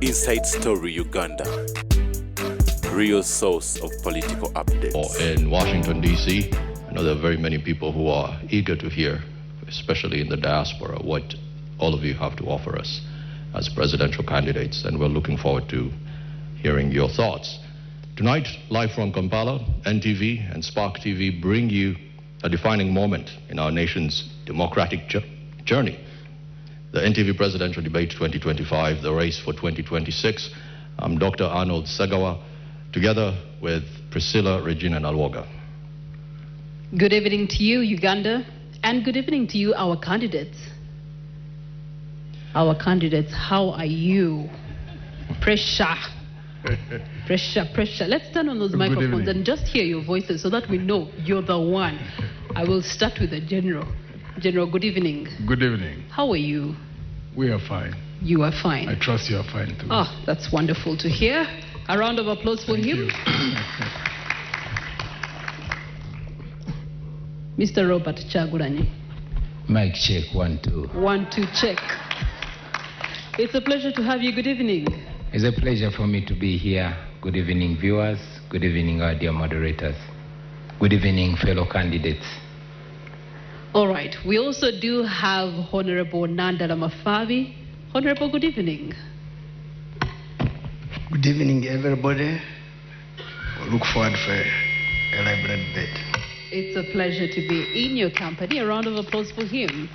Inside Story Uganda, real source of political updates. In Washington, D.C., I know there are very many people who are eager to hear, especially in the diaspora, what all of you have to offer us as presidential candidates, and we're looking forward to hearing your thoughts. Tonight, live from Kampala, NTV and Spark TV bring you a defining moment in our nation's democratic journey. The NTV Presidential Debate 2025, the race for 2026. I'm Dr. Arnold Segawa, together with Priscilla Regina Nalwoga. Good evening to you, Uganda, and good evening to you, our candidates. Our candidates, how are you? Pressure. Pressure. Let's turn on those microphones and just hear your voices so that we know you're the one. I will start with the General. General, good evening. Good evening. How are you? We are fine. You are fine. I trust you are fine too. Oh, that's wonderful to hear. A round of applause for him. Mr. Robert Kyagulanyi. Mic check, 1, 2. 1, 2, check. It's a pleasure to have you. Good evening. It's a pleasure for me to be here. Good evening, viewers. Good evening, our dear moderators. Good evening, fellow candidates. All right. We also do have Honorable Nandala Mafabi. Honorable, good evening. Good evening, everybody. We look forward for a lively debate. It's a pleasure to be in your company. A round of applause for him.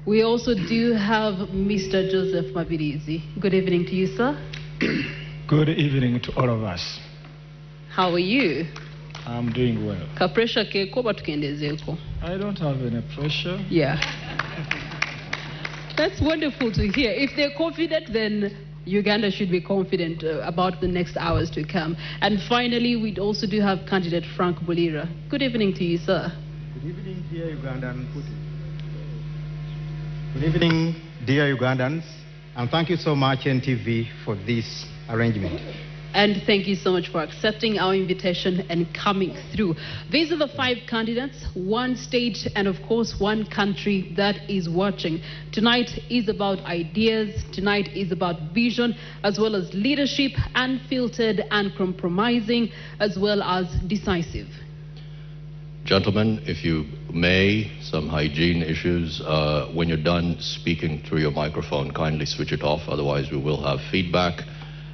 We also do have Mr. Joseph Mabirizi. Good evening to you, sir. Good evening to all of us. How are you? I'm doing well. Ka pressure keko batukendezeko. I don't have any pressure. Yeah. That's wonderful to hear. If they're confident, then Uganda should be confident about the next hours to come. And finally, we also do have candidate Frank Bulira. Good evening to you, sir. Good evening, dear Ugandan. Good evening, dear Ugandans, and thank you so much, NTV, for this arrangement. And thank you so much for accepting our invitation and coming through. These are the 5 candidates, 1 state, and of course 1 country that is watching. Tonight is about ideas, tonight is about vision, as well as leadership, unfiltered, uncompromising, as well as decisive. Gentlemen, if you may, some hygiene issues. When you're done speaking through your microphone, kindly switch it off, otherwise we will have feedback.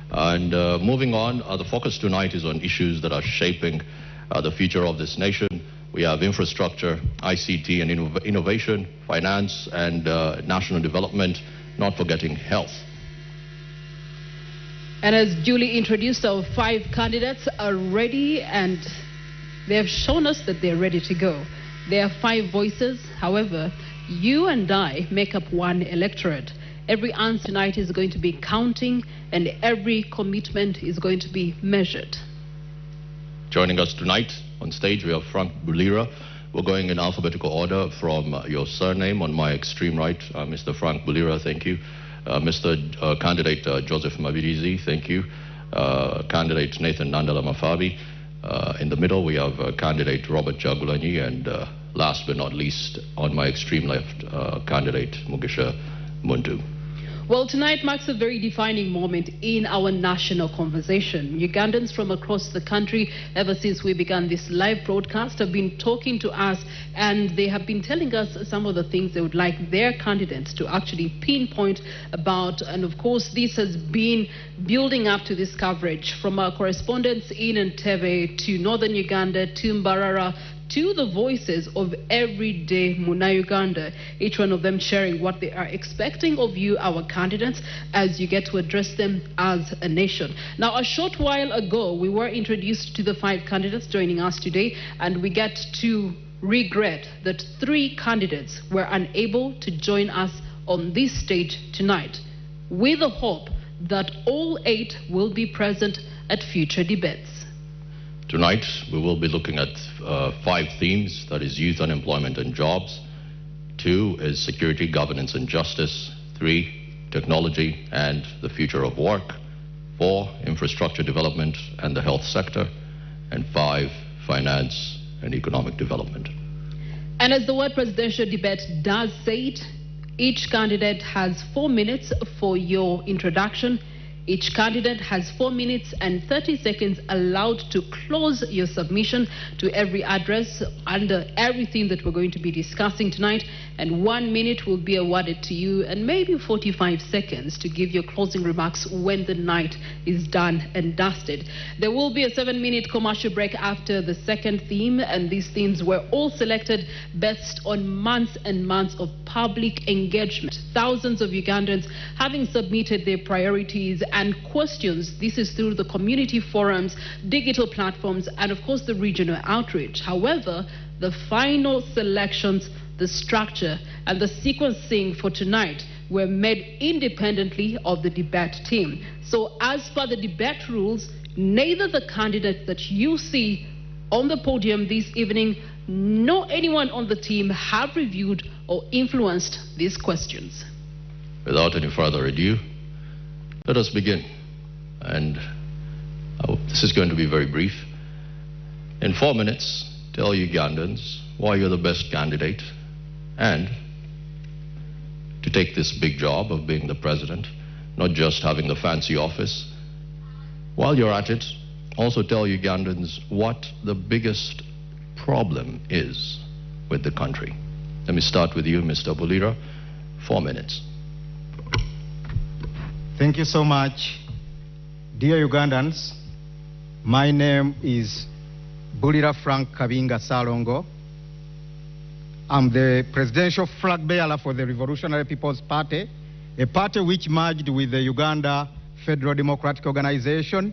And moving on, the focus tonight is on issues that are shaping the future of this nation. We have infrastructure, ICT and innovation, finance and national development, not forgetting health. And as duly introduced, our 5 candidates are ready, and they have shown us that they're ready to go. There are 5 voices. However, you and I make up 1 electorate. Every answer tonight is going to be counting, and every commitment is going to be measured. Joining us tonight on stage, we have Frank Bulira. We're going in alphabetical order from your surname. On my extreme right, Mr. Frank Bulira, thank you. Mr. Candidate Joseph Mabirizi, thank you. Candidate Nathan Nandala Mafabi. In the middle, we have candidate Robert Kyagulanyi, and last but not least, on my extreme left, candidate Mugisha Muntu. Well, tonight marks a very defining moment in our national conversation. Ugandans from across the country, ever since we began this live broadcast, have been talking to us, and they have been telling us some of the things they would like their candidates to actually pinpoint about. And of course, this has been building up to this coverage from our correspondents in Entebbe to northern Uganda to Mbarara, to the voices of everyday Muna Uganda, each one of them sharing what they are expecting of you, our candidates, as you get to address them as a nation. Now, a short while ago, we were introduced to the 5 candidates joining us today, and we get to regret that 3 candidates were unable to join us on this stage tonight, with the hope that all 8 will be present at future debates. Tonight, we will be looking at 5 themes, that is youth unemployment and jobs. 2 is security, governance and justice. 3, technology and the future of work. 4, infrastructure development and the health sector. And 5, finance and economic development. And as the word presidential debate does say it, Each candidate has 4 minutes for your introduction. Each candidate has 4 minutes and 30 seconds allowed to close your submission to every address under everything that we're going to be discussing tonight. And 1 minute will be awarded to you, and maybe 45 seconds to give your closing remarks when the night is done and dusted. There will be a 7-minute commercial break after the second theme, and these themes were all selected based on months and months of public engagement. Thousands of Ugandans having submitted their priorities and questions. This is through the community forums, digital platforms, and of course the regional outreach. However, the final selections, the structure, and the sequencing for tonight were made independently of the debate team. So as per the debate rules, neither the candidates that you see on the podium this evening nor anyone on the team have reviewed or influenced these questions. Without any further ado, let us begin. And this is going to be very brief. In 4 minutes, tell Ugandans why you're the best candidate and to take this big job of being the president, not just having the fancy office. While you're at it, also tell Ugandans what the biggest problem is with the country. Let me start with you, Mr. Bulira. 4 minutes. Thank you so much. Dear Ugandans, my name is Bulira Frank Kabinga Salongo. I'm the presidential flag bearer for the Revolutionary People's Party, a party which merged with the Uganda Federal Democratic Organization,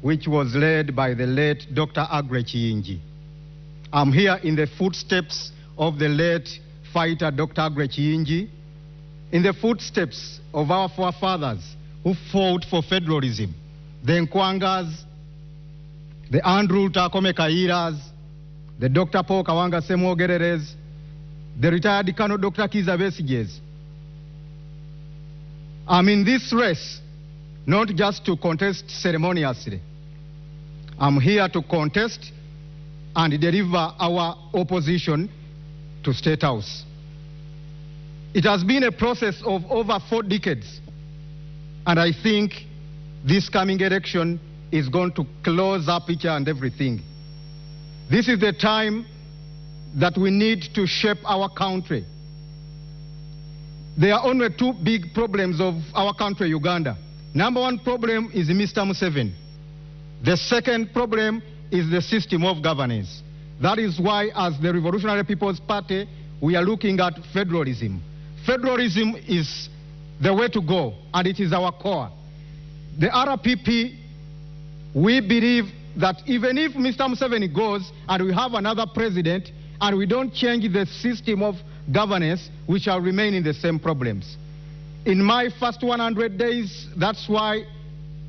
which was led by the late Dr. Aggrey Kiyingi. I'm here in the footsteps of the late fighter Dr. Aggrey Kiyingi, in the footsteps of our forefathers who fought for federalism, the Nkwangas, the Andrew Takome Kairas, the Dr. Paul Kawanga Semwogereres, the retired Colonel Dr. Kiza Besiges. I'm in this race not just to contest ceremoniously. I'm here to contest and deliver our opposition to State House. It has been a process of over 4 decades, and I think this coming election is going to close up each and everything. This is the time that we need to shape our country. There are only 2 big problems of our country, Uganda. Number 1 problem is Mr. Museveni. The second problem is the system of governance. That is why, as the Revolutionary People's Party, we are looking at federalism. Federalism is the way to go, and it is our core. The RPP, we believe that even if Mr. Museveni goes and we have another president and we don't change the system of governance, we shall remain in the same problems. In my first 100 days, that's why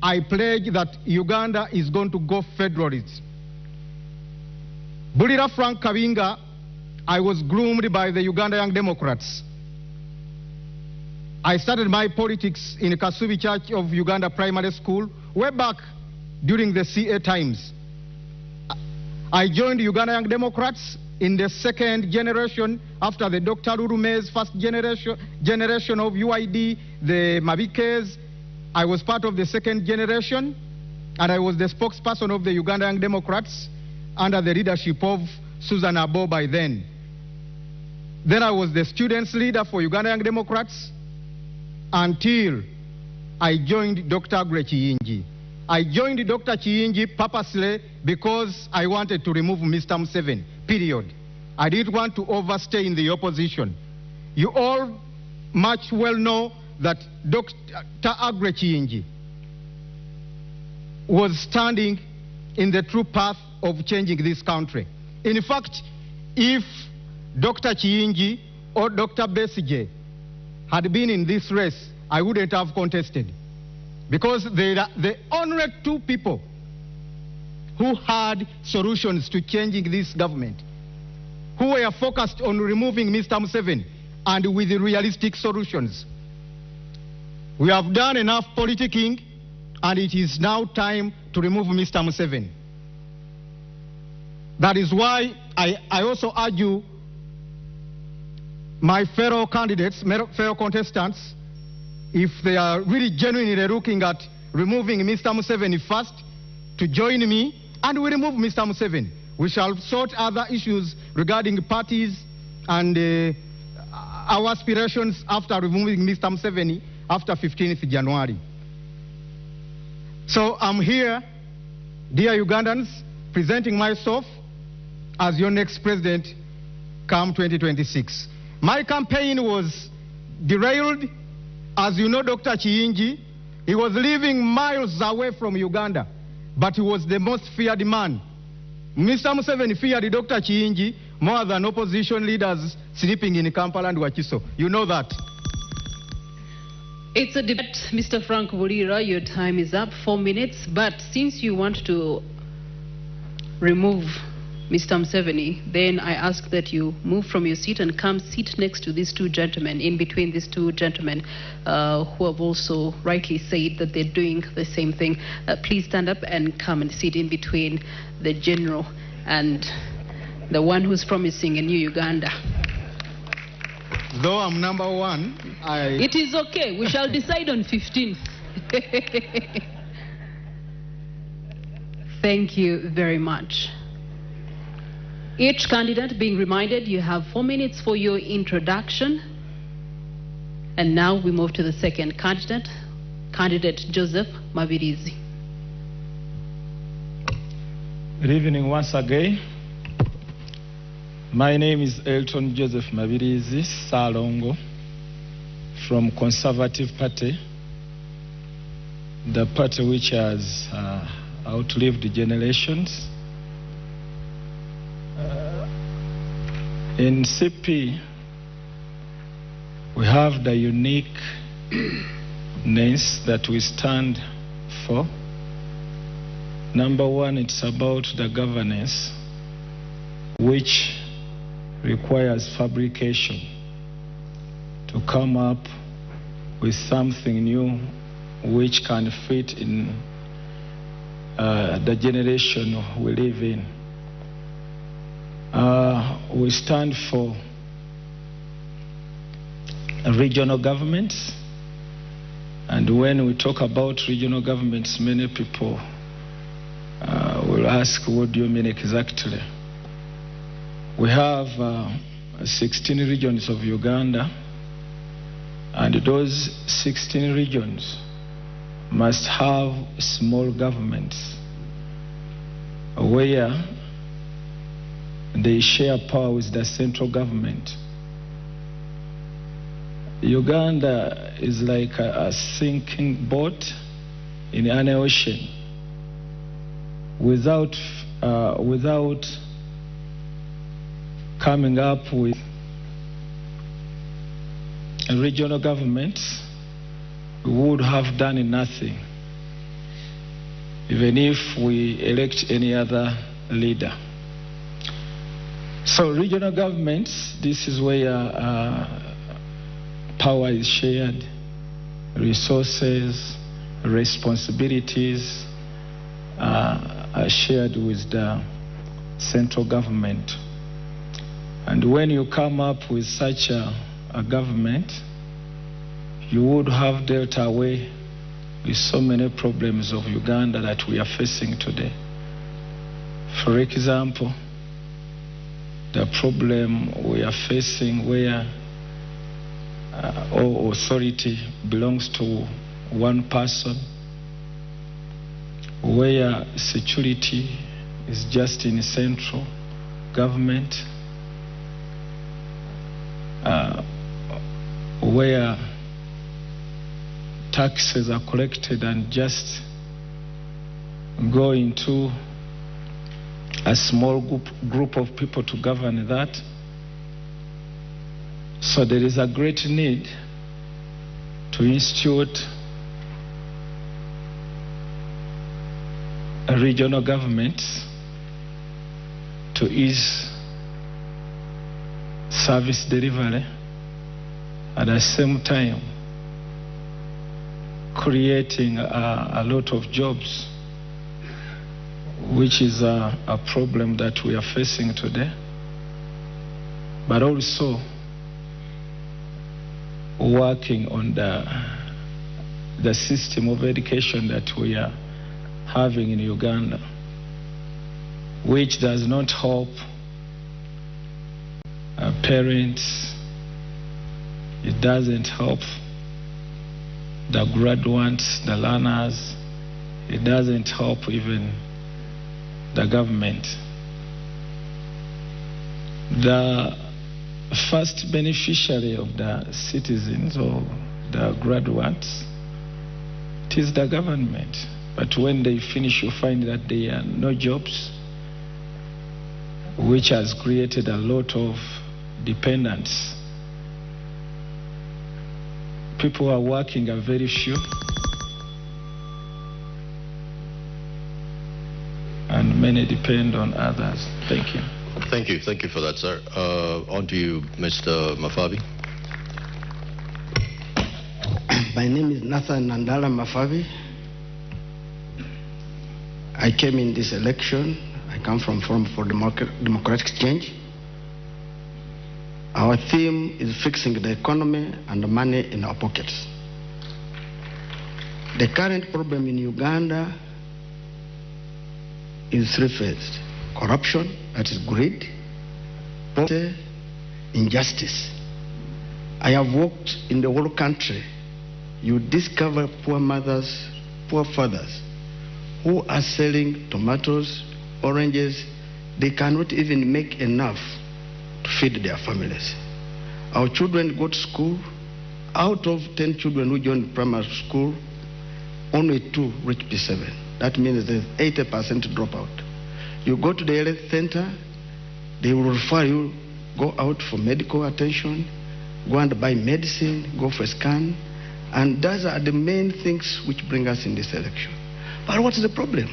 I pledge that Uganda is going to go federalist. Bulira Frank Kabinga, I was groomed by the Uganda Young Democrats. I started my politics in Kasubi Church of Uganda Primary School way back during the CA times. I joined Uganda Young Democrats in the second generation after the Dr. Lurume's first generation of UID, the Mabikes. I was part of the second generation, and I was the spokesperson of the Uganda Young Democrats under the leadership of Susan Abo by then. Then I was the students' leader for Uganda Young Democrats until I joined Dr. Aggrey Kiyingi. I joined Dr. Kiyingi purposely because I wanted to remove Mr. Museveni, period. I didn't want to overstay in the opposition. You all much well know that Dr. Aggrey Kiyingi was standing in the true path of changing this country. In fact, if Dr. Kiyingi or Dr. Besigye had been in this race, I wouldn't have contested. Because they are the only 2 people who had solutions to changing this government, who were focused on removing Mr. Museveni and with realistic solutions. We have done enough politicking, and it is now time to remove Mr. Museveni. That is why I also argue my fellow candidates, fellow contestants, if they are really genuinely looking at removing Mr. Museveni first, to join me, and we remove Mr. Museveni. We shall sort other issues regarding parties and our aspirations after removing Mr. Museveni after 15th January. So I'm here, dear Ugandans, presenting myself as your next president come 2026. My campaign was derailed. As you know, Dr. Kiyingi, he was living miles away from Uganda, but he was the most feared man. Mr. Museveni feared Dr. Kiyingi more than opposition leaders sleeping in Kampala and Wakiso. You know that. It's a debate, Mr. Frank Bulira. Your time is up, 4 minutes. But since you want to remove Mr. Museveni, then I ask that you move from your seat and come sit next to these two gentlemen, in between these two gentlemen who have also rightly said that they're doing the same thing. Please stand up and come and sit in between the general and the one who's promising a new Uganda. Though I'm number one, It is okay. We shall decide on 15th. Thank you very much. Each candidate being reminded you have 4 minutes for your introduction. And now we move to the second candidate, Candidate Joseph Mabirizi. Good evening once again. My name is Elton Joseph Mabirizi Salongo from Conservative Party, the party which has outlived generations. In CP, we have the uniqueness that we stand for. Number one, it's about the governance, which requires fabrication to come up with something new which can fit in the generation we live in. We stand for regional governments, and when we talk about regional governments, many people will ask, what do you mean exactly? We have 16 regions of Uganda, and those 16 regions must have small governments where they share power with the central government. Uganda is like a sinking boat in an ocean. Without coming up with regional governments, we would have done nothing, even if we elect any other leader. So regional governments, this is where power is shared, resources, responsibilities are shared with the central government. And when you come up with such a government, you would have dealt away with so many problems of Uganda that we are facing today. For example, the problem we are facing where all authority belongs to one person, where security is just in central government, where taxes are collected and just go into a small group of people to govern that. So there is a great need to institute a regional government to ease service delivery, at the same time creating a lot of jobs, which is a problem that we are facing today, but also working on the system of education that we are having in Uganda, which does not help parents, it doesn't help the graduates, the learners, it doesn't help even the government. The first beneficiary of the citizens or the graduates, it is the government. But when they finish, you find that there are no jobs, which has created a lot of dependence. People who are working are very few, and many depend on others. Thank you. Thank you. Thank you for that, sir. On to you, Mr. Mafabi. My name is Nathan Nandala Mafabi. I came in this election. I come from Forum for Democratic Change. Our theme is fixing the economy and the money in our pockets. The current problem in Uganda is three-phased: corruption, that is greed, poverty, injustice. I have worked in the whole country. You discover poor mothers, poor fathers, who are selling tomatoes, oranges. They cannot even make enough to feed their families. Our children go to school. Out of 10 children who join primary school, only 2 reach P7. That means there's 80% dropout. You go to the health center, they will refer you, go out for medical attention, go and buy medicine, go for a scan, and those are the main things which bring us in this election. But what is the problem?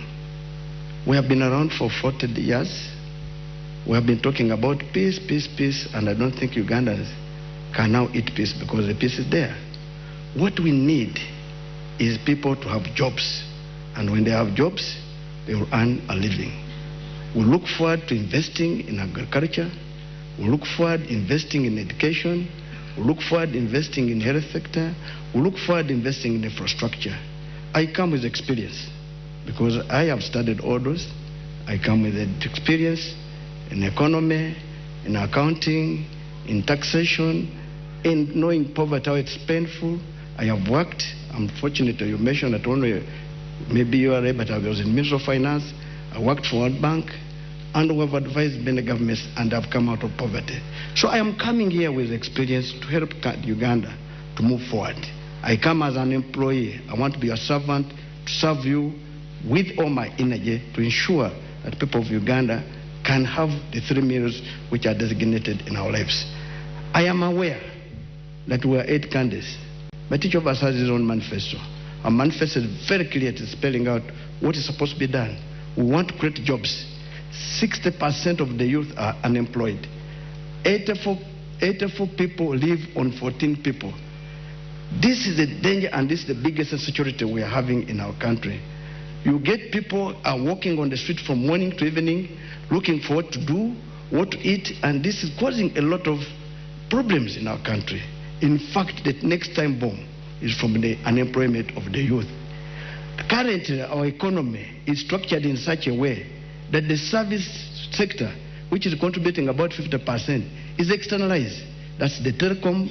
We have been around for 40 years. We have been talking about peace, peace, peace, and I don't think Ugandans can now eat peace because the peace is there. What we need is people to have jobs, and when they have jobs, they will earn a living. We look forward to investing in agriculture. We look forward to investing in education. We look forward to investing in health sector. We look forward to investing in infrastructure. I come with experience because I have studied all those. I come with experience in economy, in accounting, in taxation, in knowing poverty, how it's painful. I have worked. I'm fortunate you mentioned that only maybe you are, but I was in Ministry of Finance. I worked for World Bank, and we have advised many governments, and I've come out of poverty. So I am coming here with experience to help Uganda to move forward. I come as an employee. I want to be a servant to serve you with all my energy to ensure that people of Uganda can have the 3 meals which are designated in our lives. I am aware that we are 8 candidates, but each of us has his own manifesto. Our manifesto is very clear, it is spelling out what is supposed to be done. We want to create jobs. 60% of the youth are unemployed. 84 people live on 14 people. This is the danger, and this is the biggest insecurity we are having in our country. You get people are walking on the street from morning to evening, looking for what to do, what to eat, and this is causing a lot of problems in our country. In fact, the next time bomb is from the unemployment of the youth. Currently, our economy is structured in such a way that the service sector, which is contributing about 50%, is externalized. That's the telecom,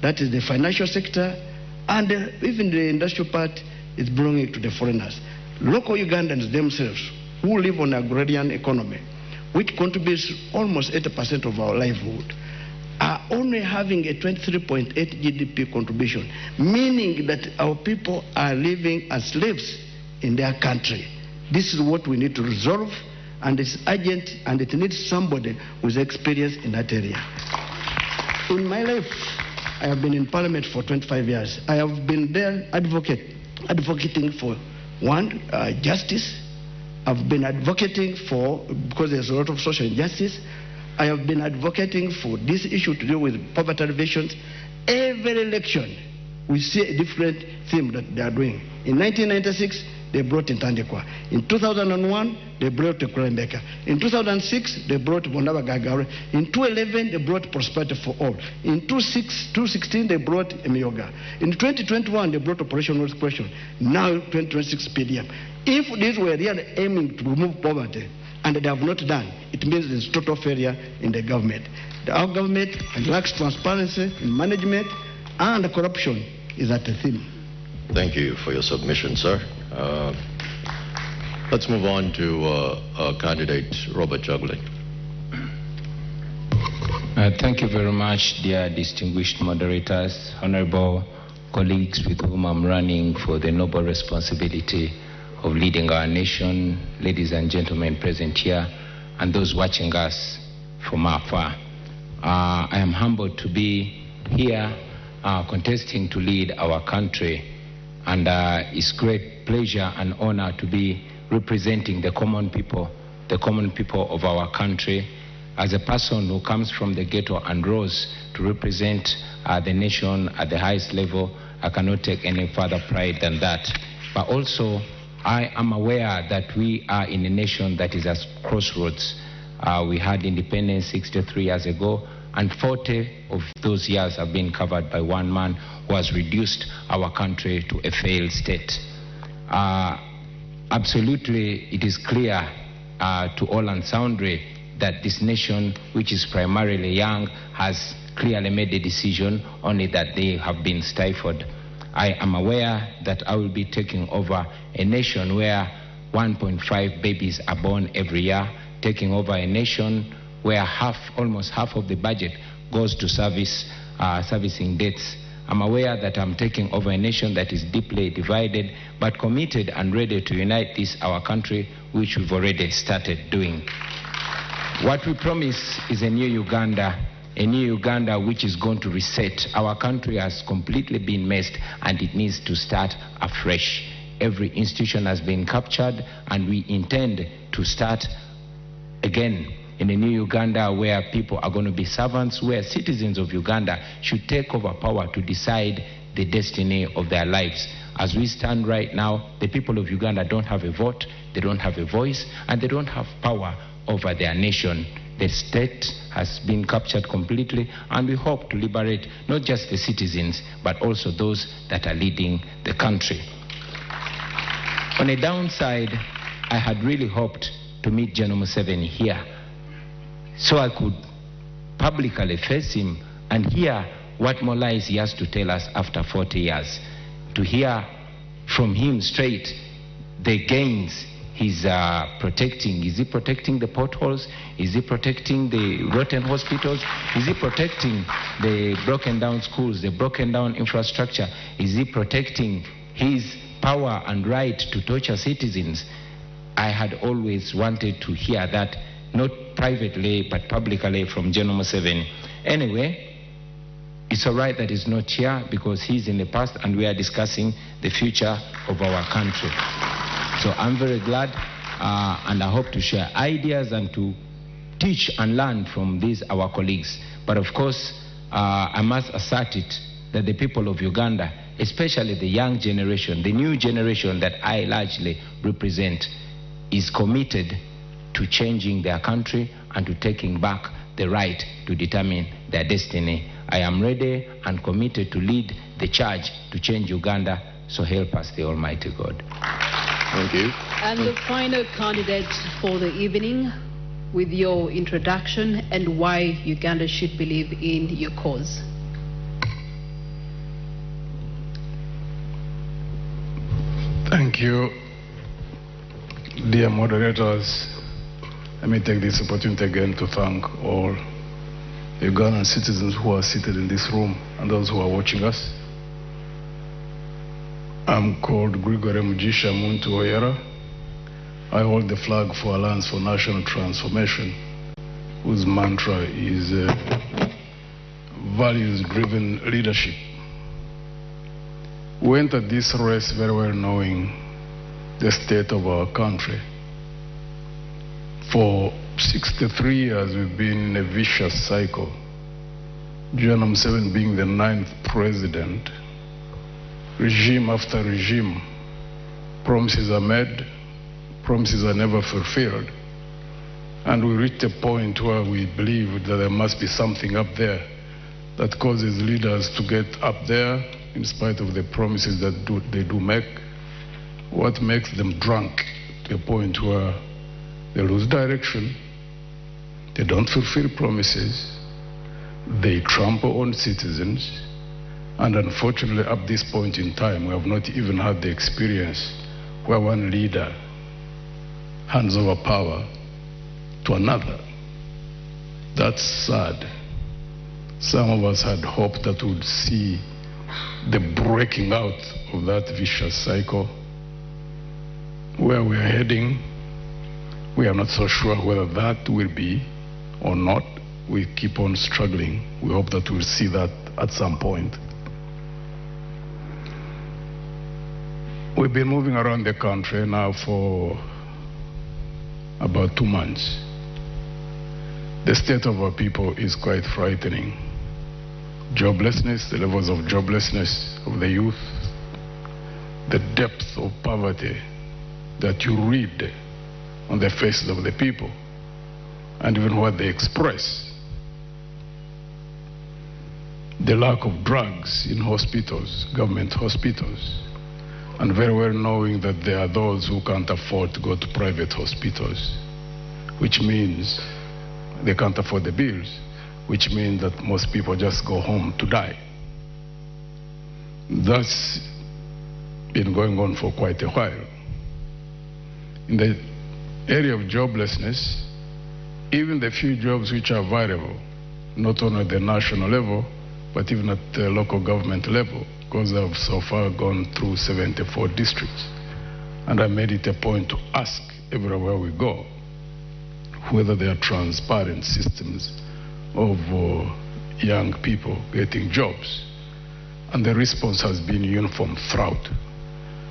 that is the financial sector, and even the industrial part is belonging to the foreigners. Local Ugandans themselves, who live on agrarian economy, which contributes almost 80% of our livelihood, are only having a 23.8 GDP contribution, meaning that our people are living as slaves in their country. This is what we need to resolve, and it's urgent, and it needs somebody with experience in that area. In my life, I have been in Parliament for 25 years. I have been there advocating for, one, justice. I've been advocating for, because there's a lot of social injustice, I have been advocating for this issue to do with poverty alleviations. Every election, we see a different theme that they are doing. In 1996, they brought Ntandikwa. In 2001, they brought Kulembeka. In 2006, they brought Bondaba Gagare. In 2011, they brought Prosperity for All. In 2016, they brought Emioga. In 2021, they brought Operation World Question. Now 2026 PDM. If these were really aiming to remove poverty, and they have not done, it means there's total failure in the government. Our government lacks transparency in management, and the corruption is at the theme. Thank you for your submission, sir. Let's move on to candidate Robert Juglin. Thank you very much, dear distinguished moderators, honorable colleagues with whom I'm running for the noble responsibility of leading our nation, ladies and gentlemen present here, and those watching us from afar. I am humbled to be here contesting to lead our country, and it's great pleasure and honor to be representing the common people of our country. As a person who comes from the ghetto and rose to represent the nation at the highest level, I cannot take any further pride than that. But also, I am aware that we are in a nation that is at crossroads. We had independence 63 years ago, and 40 of those years have been covered by one man who has reduced our country to a failed state. Absolutely, it is clear to all and sundry that this nation, which is primarily young, has clearly made a decision, only that they have been stifled. I am aware that I will be taking over a nation where 1.5 babies are born every year, taking over a nation where almost half of the budget goes to servicing debts. I'm aware that I'm taking over a nation that is deeply divided, but committed and ready to unite our country, which we've already started doing. What we promise is a new Uganda which is going to reset. Our country has completely been messed, and it needs to start afresh. Every institution has been captured, and we intend to start again in a new Uganda where people are going to be servants, where citizens of Uganda should take over power to decide the destiny of their lives. As we stand right now, the people of Uganda don't have a vote, they don't have a voice, and they don't have power over their nation. The state has been captured completely, and we hope to liberate not just the citizens, but also those that are leading the country. On a downside, I had really hoped to meet General Museveni here, so I could publicly face him and hear what more lies he has to tell us after 40 years. To hear from him straight the gains he's protecting. Is he protecting the potholes? Is he protecting the rotten hospitals? Is he protecting the broken down schools, the broken down infrastructure? Is he protecting his power and right to torture citizens? I had always wanted to hear that, not privately but publicly, from General Museveni. Anyway, it's all right that he's not here, because he's in the past and we are discussing the future of our country. So I'm very glad, and I hope to share ideas and to teach and learn from these our colleagues. But of course, I must assert it that the people of Uganda, especially the young generation, the new generation that I largely represent, is committed to changing their country and to taking back the right to determine their destiny. I am ready and committed to lead the charge to change Uganda, so help us the Almighty God. Thank you. And the final candidate for the evening, with your introduction and why Uganda should believe in your cause. Thank you, dear moderators. Let me take this opportunity again to thank all Ugandan citizens who are seated in this room and those who are watching us. I'm called Gregory Mugisha Muntu Oyera. I hold the flag for Alliance for National Transformation, whose mantra is values-driven leadership. We entered this race very well knowing the state of our country. For 63 years, we've been in a vicious cycle. General Museveni being the 9th president, regime after regime promises are made, promises are never fulfilled. And we reached a point where we believe that there must be something up there that causes leaders to get up there in spite of the promises that they do make. What makes them drunk to a point where they lose direction, they don't fulfill promises, they trample on citizens, and unfortunately at this point in time we have not even had the experience where one leader hands over power to another. That's sad. Some of us had hoped that we would see the breaking out of that vicious cycle. Where we are heading, we are not so sure whether that will be or not. We keep on struggling. We hope that we'll see that at some point. We've been moving around the country now for about 2 months. The state of our people is quite frightening. Joblessness, the levels of joblessness of the youth, the depth of poverty that you read on the faces of the people, and even what they express. The lack of drugs in hospitals, government hospitals, and very well knowing that there are those who can't afford to go to private hospitals, which means they can't afford the bills, which means that most people just go home to die. That's been going on for quite a while. In the area of joblessness, even the few jobs which are viable, not only at the national level, but even at the local government level, because I've so far gone through 74 districts. And I made it a point to ask everywhere we go whether there are transparent systems of young people getting jobs. And the response has been uniform throughout.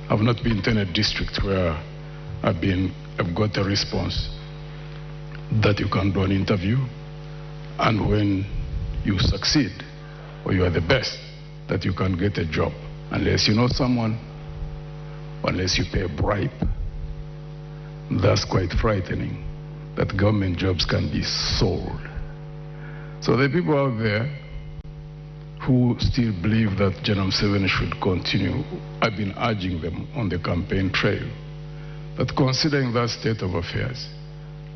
I've not been to any district where I've got a response that you can do an interview, and when you succeed or you are the best, that you can get a job unless you know someone, unless you pay a bribe. That's quite frightening, that government jobs can be sold. So the people out there who still believe that General Museveni should continue, I've been urging them on the campaign trail that considering that state of affairs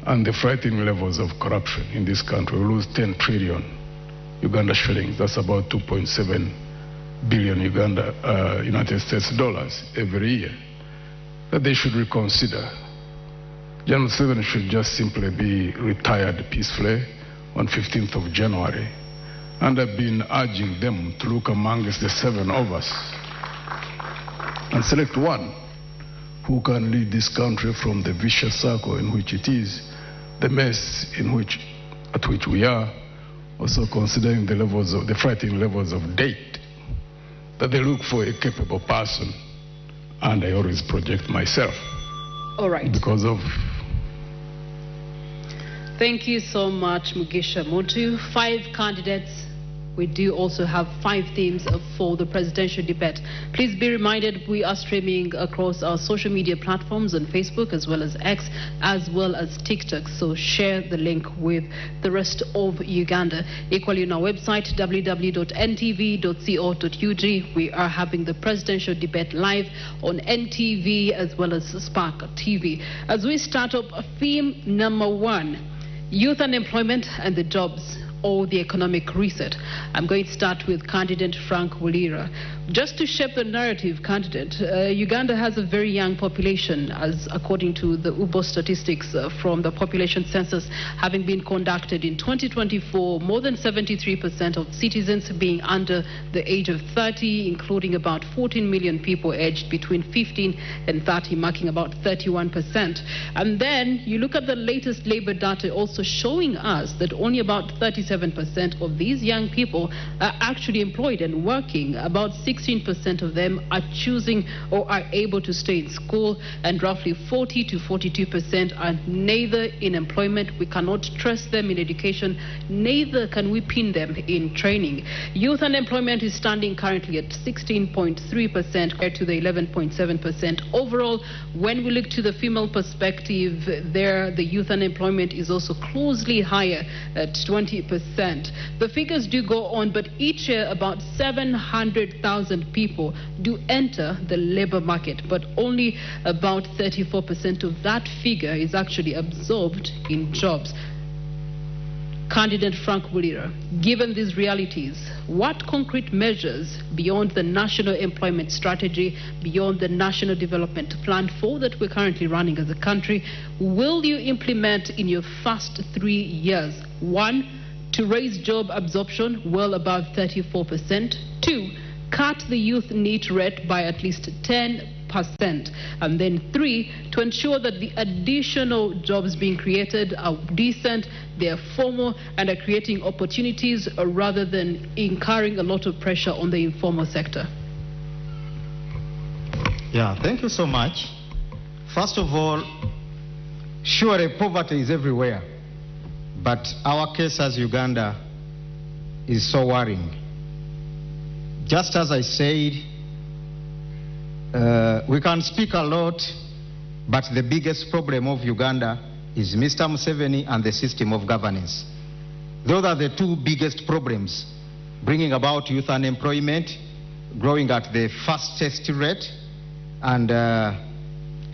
and the frightening levels of corruption in this country, we lose 10 trillion Uganda shillings, that's about 2.7 billion United States dollars every year, that they should reconsider. General Museveni should just simply be retired peacefully on 15th of January. And I've been urging them to look amongst the 7 of us and select one who can lead this country from the vicious circle in which it is, the mess at which we are, also considering the frightening levels of debt, that they look for a capable person. And I always project myself. All right. Because of... Thank you so much, Mugisha Muntu. 5 candidates. We do also have 5 themes for the presidential debate. Please be reminded we are streaming across our social media platforms on Facebook as well as X as well as TikTok. So share the link with the rest of Uganda. Equally on our website www.ntv.co.ug. We are having the presidential debate live on NTV as well as Spark TV. As we start up theme number 1, youth unemployment and the jobs, or the economic reset. I'm going to start with candidate Frank Wulira. Just to shape the narrative, candidate, Uganda has a very young population, as according to the UBO statistics from the population census having been conducted in 2024, more than 73% of citizens being under the age of 30, including about 14 million people aged between 15 and 30, marking about 31%. And then you look at the latest labor data also showing us that only about 37% of these young people are actually employed and working. About 16% of them are choosing or are able to stay in school, and roughly 40 to 42% are neither in employment. We cannot trust them in education, neither can we pin them in training. Youth unemployment is standing currently at 16.3% compared to the 11.7% overall. When we look to the female perspective, there the youth unemployment is also closely higher at 20%. The figures do go on, but each year about 700,000 people do enter the labor market, but only about 34% of that figure is actually absorbed in jobs. Candidate Frank Muliro, given these realities, what concrete measures beyond the national employment strategy, beyond the national development plan 4 that we're currently running as a country, will you implement in your first 3 years? 1, to raise job absorption well above 34%. 2, cut the youth NEET rate by at least 10%. And then 3, to ensure that the additional jobs being created are decent, they are formal, and are creating opportunities rather than incurring a lot of pressure on the informal sector. Yeah, thank you so much. First of all, surely poverty is everywhere, but our case as Uganda is so worrying. Just as I said, we can speak a lot, but the biggest problem of Uganda is Mr. Museveni and the system of governance. Those are the two biggest problems, bringing about youth unemployment, growing at the fastest rate, and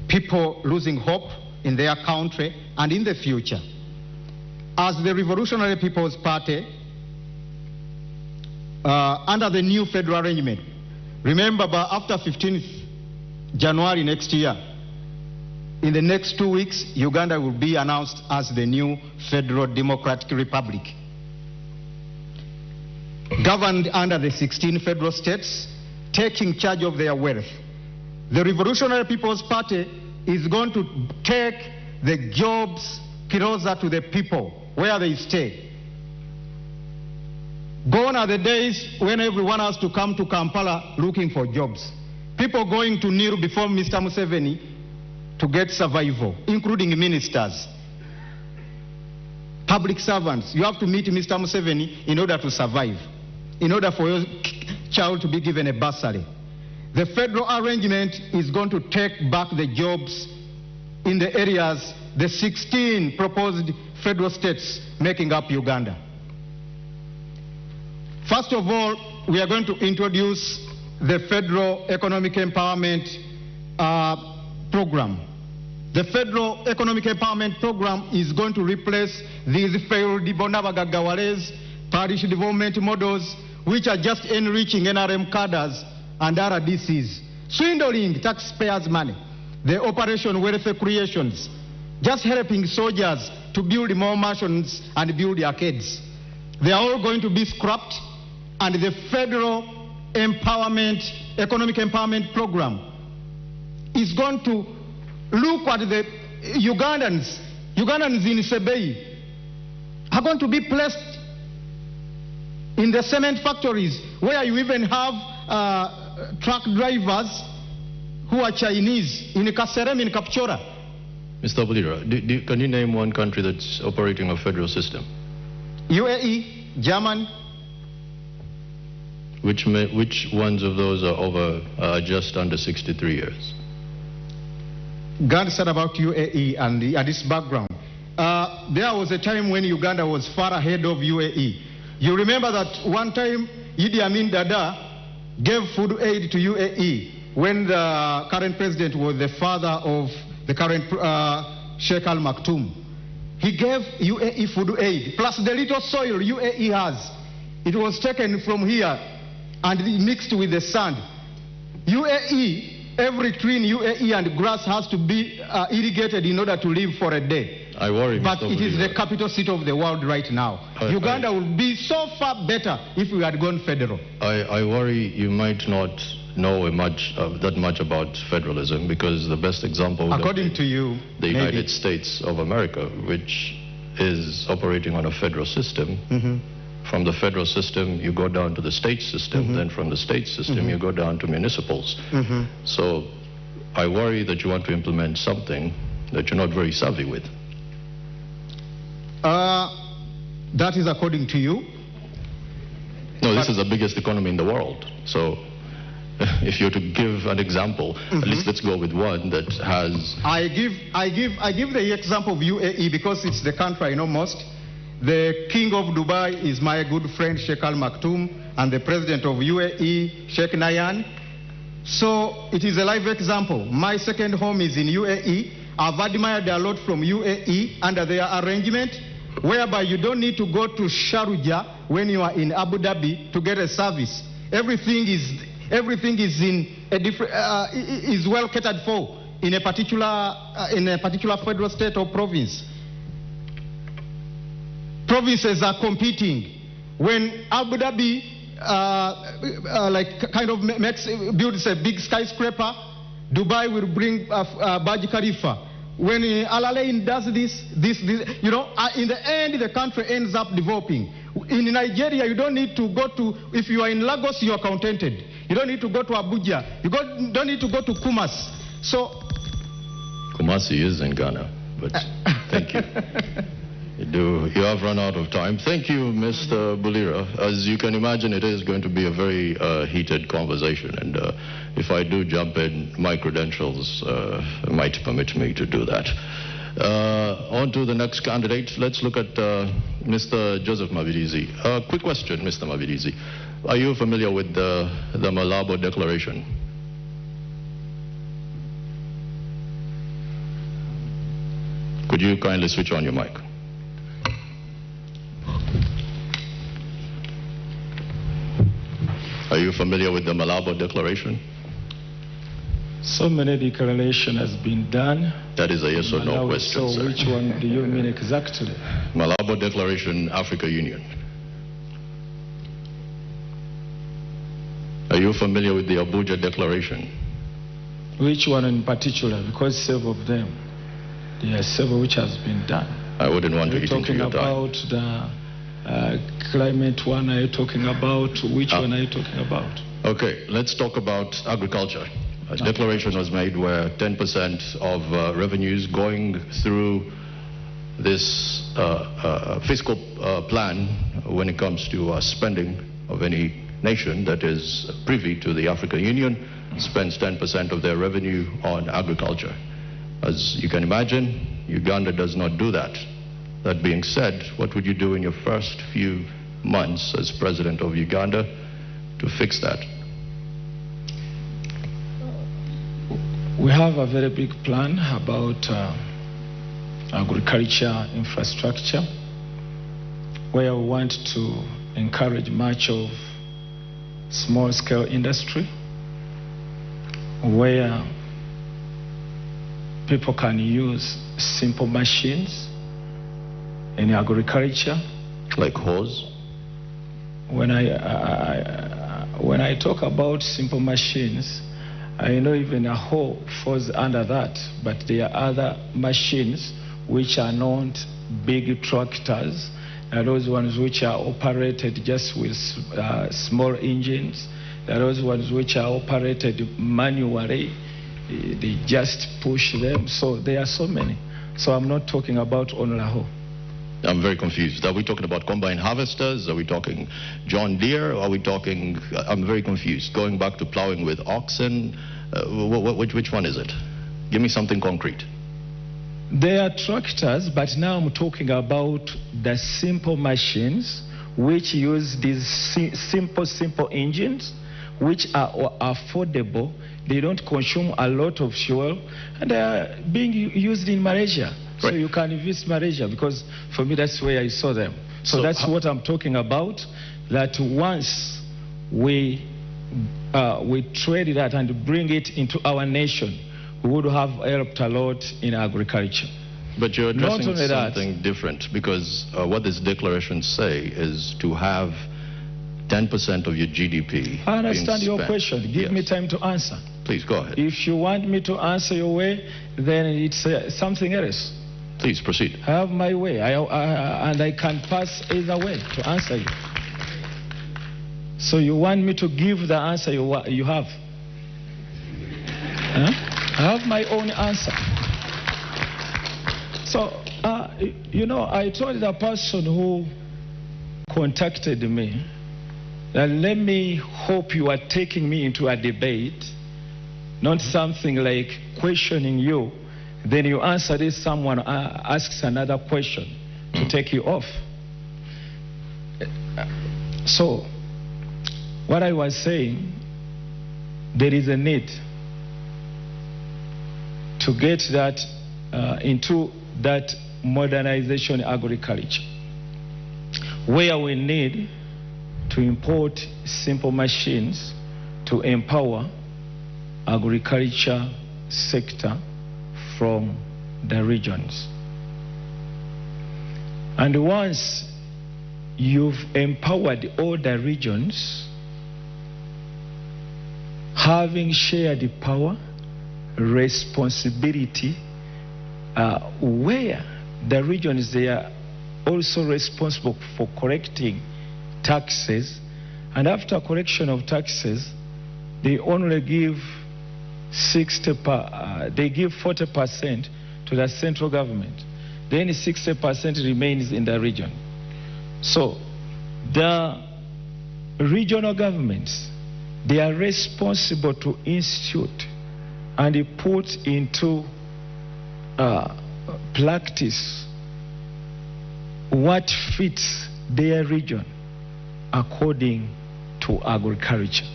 people losing hope in their country and in the future. As the Revolutionary People's Party, under the new federal arrangement, remember, after 15th January next year, in the next 2 weeks, Uganda will be announced as the new Federal Democratic Republic, governed under the 16 federal states, taking charge of their wealth. The Revolutionary People's Party is going to take the jobs closer to the people, where they stay. Gone are the days when everyone has to come to Kampala looking for jobs. People going to kneel before Mr. Museveni to get survival, including ministers, public servants. You have to meet Mr. Museveni in order to survive, in order for your child to be given a bursary. The federal arrangement is going to take back the jobs in the areas, the 16 proposed federal states making up Uganda. First of all, we are going to introduce the Federal Economic Empowerment Program. The Federal Economic Empowerment Program is going to replace these failed Bonabagagawales, parish development models, which are just enriching NRM cadres and RDCs, swindling taxpayers' money, the Operation Welfare Creations, just helping soldiers to build more mansions and build arcades. They are all going to be scrapped, and the Federal Economic Empowerment Program is going to look at the Ugandans in Sebei are going to be placed in the cement factories, where you even have truck drivers who are Chinese, in Kaserem, in Kapchora. Mr. Muliro, can you name one country that's operating a federal system? UAE, German. Which ones of those are over just under 63 years? God said about UAE and this background. There was a time when Uganda was far ahead of UAE. You remember that one time Idi Amin Dada gave food aid to UAE when the current president was the father of the current Sheikh Al Maktoum. He gave UAE food aid, plus the little soil UAE has. It was taken from here and mixed with the sand. UAE, every tree in UAE and grass has to be irrigated in order to live for a day. I worry, but it is the capital city of the world right now. Uganda would be so far better if we had gone federal. I worry you might not know that much about federalism, because the best example, according to you, the United States of America, which is operating on a federal system From the federal system, you go down to the state system. Then from the state system, you go down to municipals. So I worry that you want to implement something that you're not very savvy with. That is according to you? No, this is the biggest economy in the world. So if you're to give an example, at least let's go with one that has... I give the example of UAE because it's the country I know most. The king of Dubai is my good friend Sheikh Al Maktoum, and the president of UAE, Sheikh Nahyan. So it is a live example. My second home is in UAE. I've admired a lot from UAE under their arrangement, whereby you don't need to go to Sharjah when you are in Abu Dhabi to get a service. Everything is in a different is well catered for in a particular federal state or province. Provinces are competing. When Abu Dhabi builds a big skyscraper, Dubai will bring Burj Khalifa. When Al Alain does this, you know, in the end, the country ends up developing. In Nigeria, you don't need to go to, if you are in Lagos, you are contented. You don't need to go to Abuja. You don't need to go to Kumasi. So, Kumasi is in Ghana, but thank you. You have run out of time. Thank you, Mr. Bulira. As you can imagine, it is going to be a very heated conversation, and if I do jump in, my credentials might permit me to do that. On to the next candidate. Let's look at Mr. Joseph Mabirizi. Quick question, Mr. Mabirizi. Are you familiar with the Malabo Declaration? Could you kindly switch on your mic? Are you familiar with the Malabo Declaration? So many declarations has been done. That is a yes or no question, so sir. Which one do you mean exactly? Malabo Declaration, Africa Union. Are you familiar with the Abuja Declaration? Which one in particular? Because several of them. There are several which has been done. I wouldn't want to eat into your time. Are you talking about the climate one? Are you talking about which one are you talking about? Okay, let's talk about agriculture. A declaration was made where 10% of revenues going through this fiscal plan when it comes to spending of any nation that is privy to the African Union spends 10% of their revenue on agriculture. As you can imagine, Uganda does not do that. That being said, what would you do in your first few months as president of Uganda to fix that? We have a very big plan about agriculture infrastructure, where we want to encourage much of small-scale industry, where people can use simple machines in agriculture. Like hoes? When I talk about simple machines, I know even a hoe falls under that, but there are other machines which are not big tractors, and those ones which are operated just with small engines. There are those ones which are operated manually. They just push them. So there are so many. So I'm not talking about only a hoe. I'm very confused. Are we talking about combine harvesters? Are we talking John Deere? Are we talking... I'm very confused. Going back to plowing with oxen, which one is it? Give me something concrete. They are tractors, but now I'm talking about the simple machines which use these simple engines, which are affordable. They don't consume a lot of fuel, and they are being used in Malaysia. Right. So you can visit Malaysia, because for me that's where I saw them. So that's what I'm talking about, that once we trade that and bring it into our nation, we would have helped a lot in agriculture. But you're addressing something different, because what this declaration say is to have 10% of your GDP. I understand your question. Give me time to answer. Please, go ahead. If you want me to answer your way, then it's something else. Please proceed. I have my way, and I can pass either way to answer you. So you want me to give the answer you have? Huh? I have my own answer. So, you know, I told the person who contacted me that let me hope you are taking me into a debate, not something like questioning you, then you answer this, someone asks another question to take you off. So, what I was saying, there is a need to get that into that modernization agriculture, where we need to import simple machines to empower agriculture sector from the regions. And once you've empowered all the regions, having shared power, responsibility, where the regions, they are also responsible for collecting taxes, and after collection of taxes, they only give 40% to the central government. Then 60% remains in the region. So the regional governments, they are responsible to institute and put into practice what fits their region according to agriculture.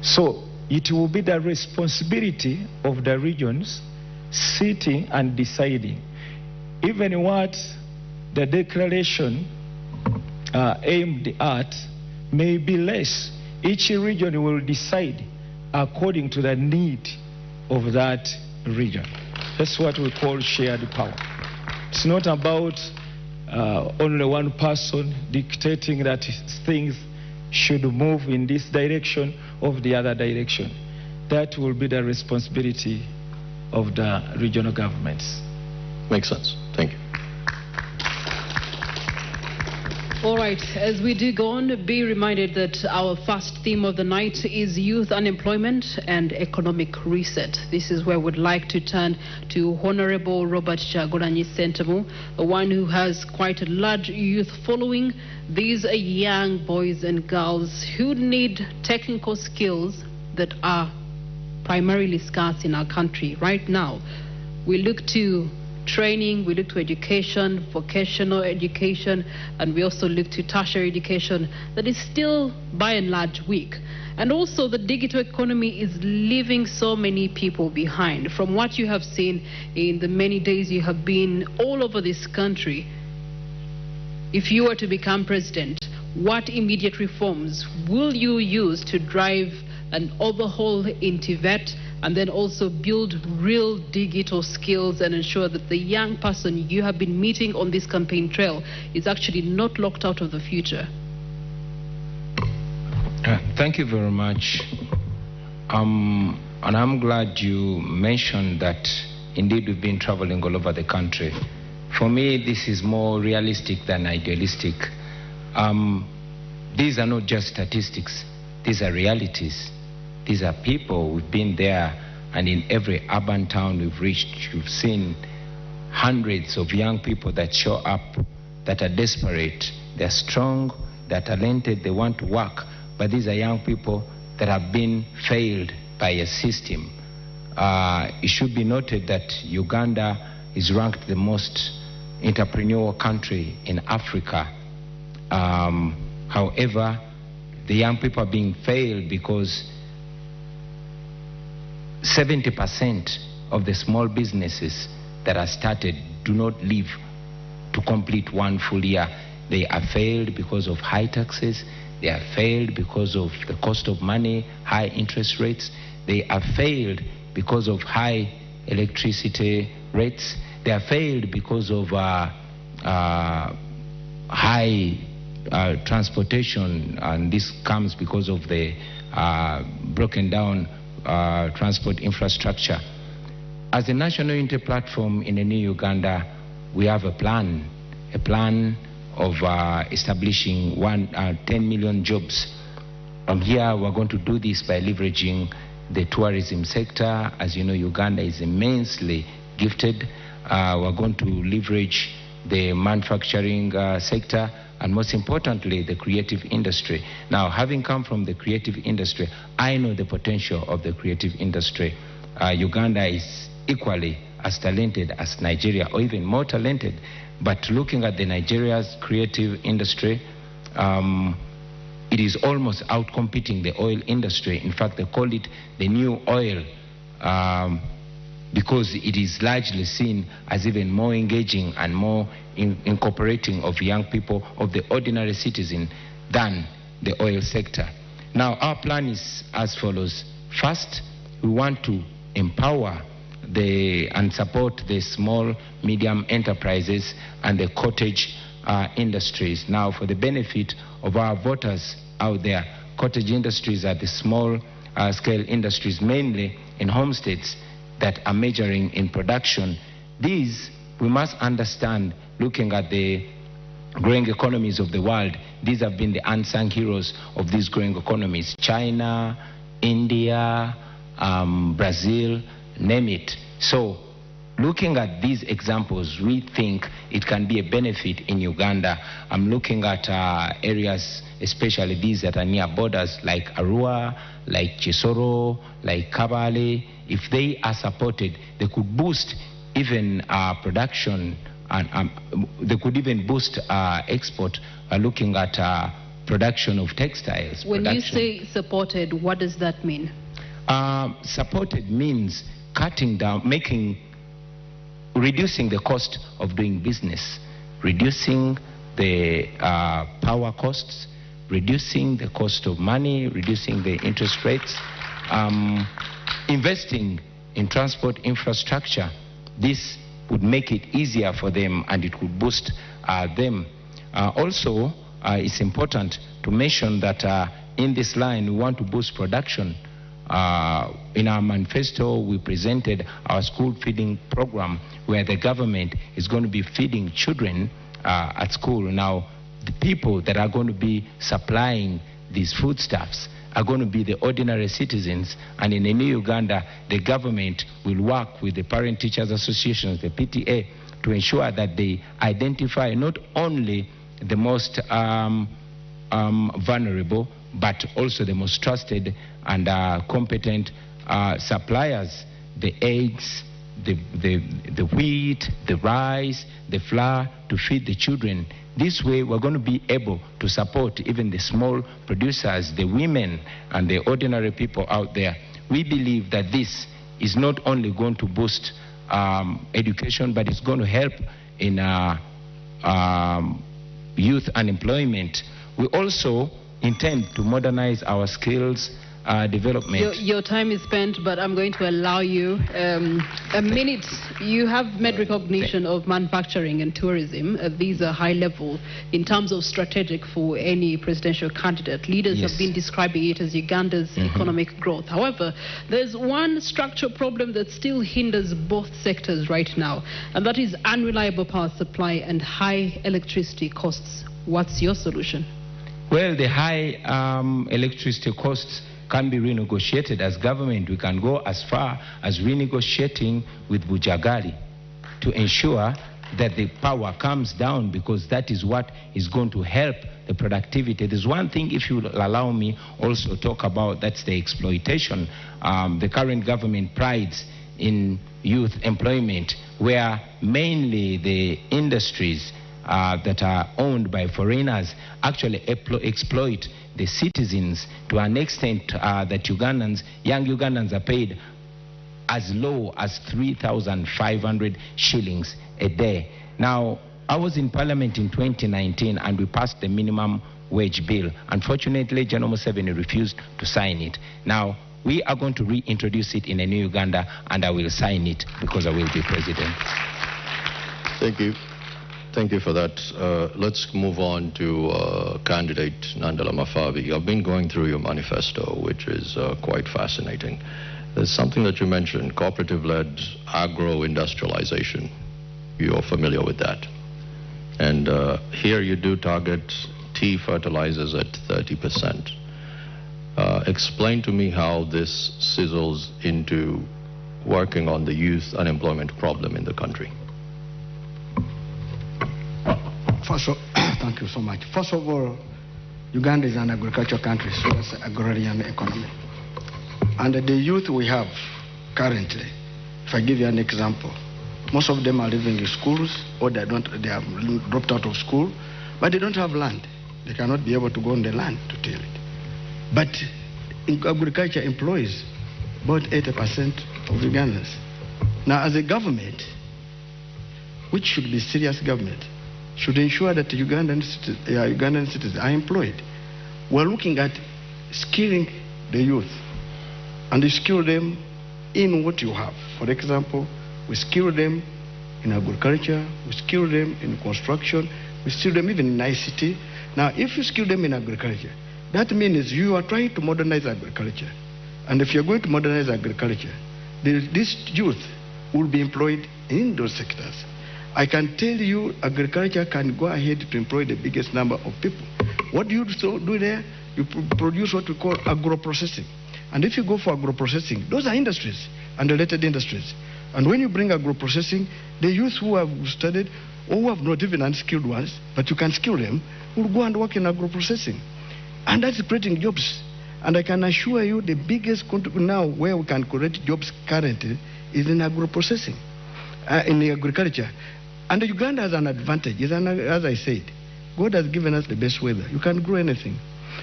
So it will be the responsibility of the regions sitting and deciding. Even what the declaration aimed at may be less. Each region will decide according to the need of that region. That's what we call shared power. It's not about only one person dictating that things should move in this direction or the other direction. That will be the responsibility of the regional governments. Makes sense. Thank you. All right, as we do go on, be reminded that our first theme of the night is youth unemployment and economic reset. This is where we'd like to turn to Honorable Robert Kyagulanyi Ssentamu, the one who has quite a large youth following. These are young boys and girls who need technical skills that are primarily scarce in our country right now. We look to training, we look to education, vocational education, and we also look to tertiary education that is still by and large weak. And also the digital economy is leaving so many people behind. From what you have seen in the many days you have been all over this country, if you were to become president, what immediate reforms will you use to drive an overhaul in TVET, and then also build real digital skills and ensure that the young person you have been meeting on this campaign trail is actually not locked out of the future? Thank you very much. And I'm glad you mentioned that indeed we've been traveling all over the country. For me, this is more realistic than idealistic. These are not just statistics. These are realities. These are people. We've been there, and in every urban town we've reached, you've seen hundreds of young people that show up, that are desperate, they're strong, they're talented, they want to work, but these are young people that have been failed by a system. It should be noted that Uganda is ranked the most entrepreneurial country in Africa. However, the young people are being failed because 70% of the small businesses that are started do not live to complete one full year. They are failed because of high taxes. They are failed because of the cost of money, high interest rates. They are failed because of high electricity rates. They are failed because of high transportation, and this comes because of the broken down transport infrastructure. As a National Unity Platform in the New Uganda, we have a plan of establishing 10 million jobs. From here, we're going to do this by leveraging the tourism sector. As you know, Uganda is immensely gifted. We're going to leverage the manufacturing sector, and most importantly, the creative industry. Now, having come from the creative industry, I know the potential of the creative industry. Uganda is equally as talented as Nigeria, or even more talented. But looking at the Nigeria's creative industry, it is almost outcompeting the oil industry. In fact, they call it the new oil because it is largely seen as even more engaging and more incorporating of young people, of the ordinary citizen, than the oil sector. Now, our plan is as follows. First, we want to empower and support the small, medium enterprises and the cottage industries. Now, for the benefit of our voters out there, cottage industries are the small scale industries, mainly in homesteads, that are majoring in production. These, we must understand, looking at the growing economies of the world, these have been the unsung heroes of these growing economies. China, India, Brazil, name it. So, looking at these examples, we think it can be a benefit in Uganda. I'm looking at areas, especially these that are near borders, like Arua, like Chisoro, like Kabale. If they are supported, they could boost even production, and they could even boost export, looking at production of textiles. When you say supported, what does that mean? Supported means cutting down, reducing the cost of doing business, reducing the power costs, reducing the cost of money, reducing the interest rates, investing in transport infrastructure. This would make it easier for them, and it would boost them. Also, it's important to mention that in this line, we want to boost production. In our manifesto, we presented our school feeding program, where the government is going to be feeding children at school. Now, the people that are going to be supplying these foodstuffs are going to be the ordinary citizens, and in the new Uganda, the government will work with the parent teachers associations, the PTA, to ensure that they identify not only the most vulnerable, but also the most trusted and competent suppliers, the eggs, the wheat, the rice, the flour, to feed the children. This way, we're going to be able to support even the small producers, the women, and the ordinary people out there. We believe that this is not only going to boost education, but it's going to help in youth unemployment. We also intend to modernize our skills development. Your time is spent, but I'm going to allow you a minute. You have made recognition of manufacturing and tourism. These are high level in terms of strategic for any presidential candidate. Leaders have been describing it as Uganda's economic growth. However, there's one structural problem that still hinders both sectors right now, and that is unreliable power supply and high electricity costs. What's your solution? Well, the high electricity costs can be renegotiated. As government, we can go as far as renegotiating with Bujagali to ensure that the power comes down, because that is what is going to help the productivity. There's one thing, if you allow me also talk about, that's the exploitation. The current government prides in youth employment, where mainly the industries that are owned by foreigners actually exploit the citizens to an extent that young Ugandans are paid as low as 3,500 shillings a day. Now, I was in Parliament in 2019 and we passed the minimum wage bill. Unfortunately, General Museveni refused to sign it. Now, we are going to reintroduce it in a new Uganda, and I will sign it because I will be president. Thank you. Thank you for that. Let's move on to candidate Nandala Mafabi. I've been going through your manifesto, which is quite fascinating. There's something that you mentioned, cooperative-led agro-industrialization. You're familiar with that? And here you do target tea fertilizers at 30%. Explain to me how this sizzles into working on the youth unemployment problem in the country. Thank you so much. First of all, Uganda is an agricultural country, so it's an agrarian economy. And the youth we have currently, if I give you an example, most of them are living in schools, or they have dropped out of school, but they don't have land. They cannot be able to go on the land to till it. But agriculture employs about 80% of Ugandans. Now, as a government, which should be serious government, should ensure that Ugandan citizens are employed. We're looking at skilling the youth, and you skill them in what you have. For example, we skill them in agriculture, we skill them in construction, we skill them even in ICT. Now, if you skill them in agriculture, that means you are trying to modernize agriculture. And if you're going to modernize agriculture, this youth will be employed in those sectors. I can tell you agriculture can go ahead to employ the biggest number of people. What do you do there? You produce what we call agro-processing. And if you go for agro-processing, those are industries and related industries. And when you bring agro-processing, the youth who have studied or who have not even unskilled ones, but you can skill them, will go and work in agro-processing. And that's creating jobs. And I can assure you the biggest now where we can create jobs currently is in agro-processing, in the agriculture. And Uganda has an advantage. As I said, God has given us the best weather. You can grow anything.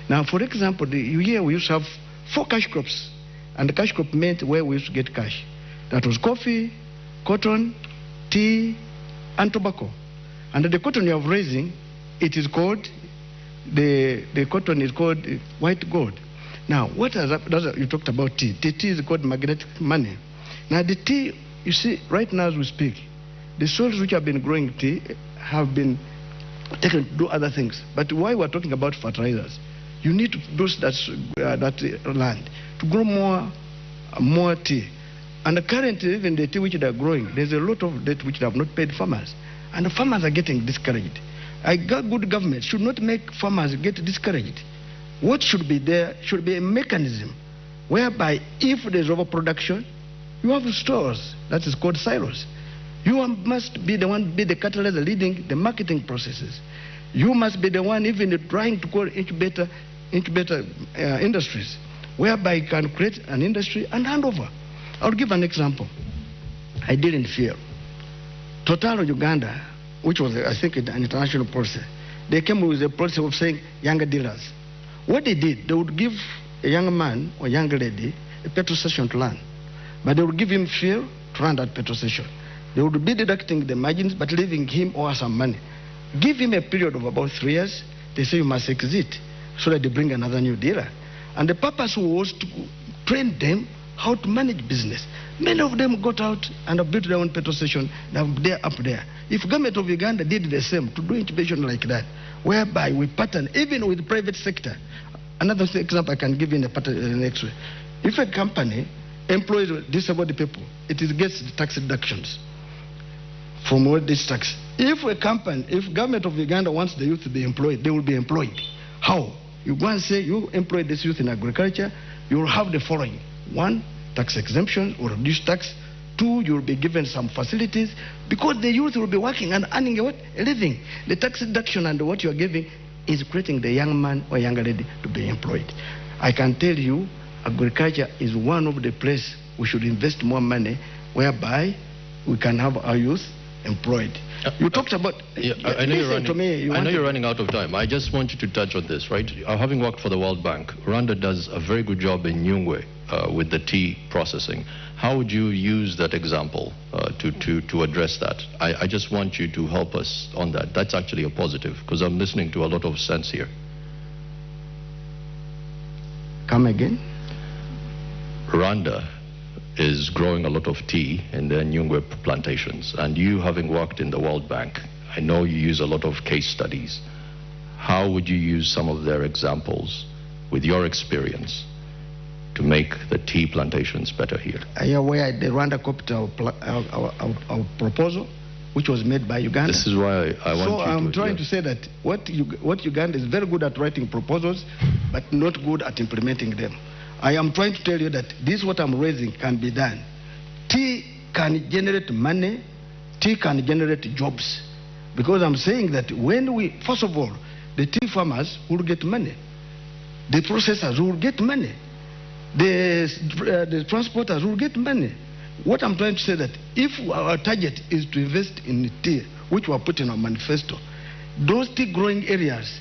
Now, for example, here we used to have 4 cash crops. And the cash crop meant where we used to get cash. That was coffee, cotton, tea, and tobacco. And the cotton you are raising, it is called, the cotton is called white gold. Now, what has happened? You talked about tea. The tea is called magnetic money. Now, the tea, you see, right now as we speak, the soils which have been growing tea have been taken to do other things. But why we're talking about fertilizers, you need to do that land to grow more tea. And currently, even the tea which they are growing, there's a lot of debt which they have not paid farmers. And the farmers are getting discouraged. A good government should not make farmers get discouraged. What should be there should be a mechanism whereby if there's overproduction, you have stores, that is called silos. You must be the one, be the catalyst leading the marketing processes. You must be the one even trying to call incubator industries, whereby you can create an industry and hand over. I'll give an example. I deal in fear. Total Uganda, which was, I think, an international policy, they came with a policy of saying younger dealers. What they did, they would give a young man or young lady a petrol station to run, but they would give him fuel to run that petrol station. They would be deducting the margins, but leaving him or some money. Give him a period of about 3 years. They say you must exit, so that they bring another new dealer. And the purpose was to train them how to manage business. Many of them got out and have built their own petrol station. They're up there. If government of Uganda did the same, to do incubation like that, whereby we pattern, even with the private sector. Another example I can give you in the next way. If a company employs disabled people, it gets the tax deductions from all this tax. If government of Uganda wants the youth to be employed, they will be employed. How? You go and say you employ this youth in agriculture, you will have the following. 1, tax exemption or reduced tax. 2, you will be given some facilities because the youth will be working and earning a living. The tax deduction and what you are giving is creating the young man or young lady to be employed. I can tell you, agriculture is one of the places we should invest more money, whereby we can have our youth employed. You talked about... I know you're running out of time. I just want you to touch on this, right? Having worked for the World Bank, Rwanda does a very good job in Nyungwe with the tea processing. How would you use that example to address that? I just want you to help us on that. That's actually a positive, because I'm listening to a lot of sense here. Come again? Rwanda is growing a lot of tea in their Nyungwe plantations, and you, having worked in the World Bank, I know you use a lot of case studies. How would you use some of their examples with your experience to make the tea plantations better here? Are you aware the Rwanda copied our proposal which was made by Uganda. This is why I want so you I'm to... trying to say that what Uganda is very good at writing proposals, but not good at implementing them. I am trying to tell you that this what I'm raising can be done. Tea can generate money, tea can generate jobs. Because I'm saying that when we, first of all, the tea farmers will get money. The processors will get money. The transporters will get money. What I'm trying to say that if our target is to invest in tea, which we are putting in our manifesto, those tea growing areas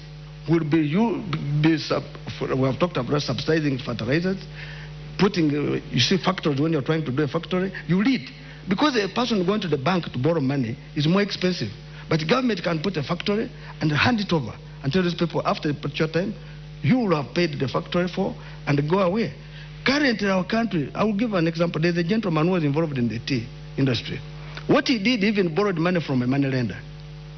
will be, we have talked about subsidizing fertilizers, putting, you see factories, when you're trying to do a factory, you lead. Because a person going to the bank to borrow money is more expensive. But the government can put a factory and hand it over and tell these people after a particular time, you will have paid the factory for and go away. Currently in our country, I will give an example. There's a gentleman who was involved in the tea industry. What he did, he even borrowed money from a money lender.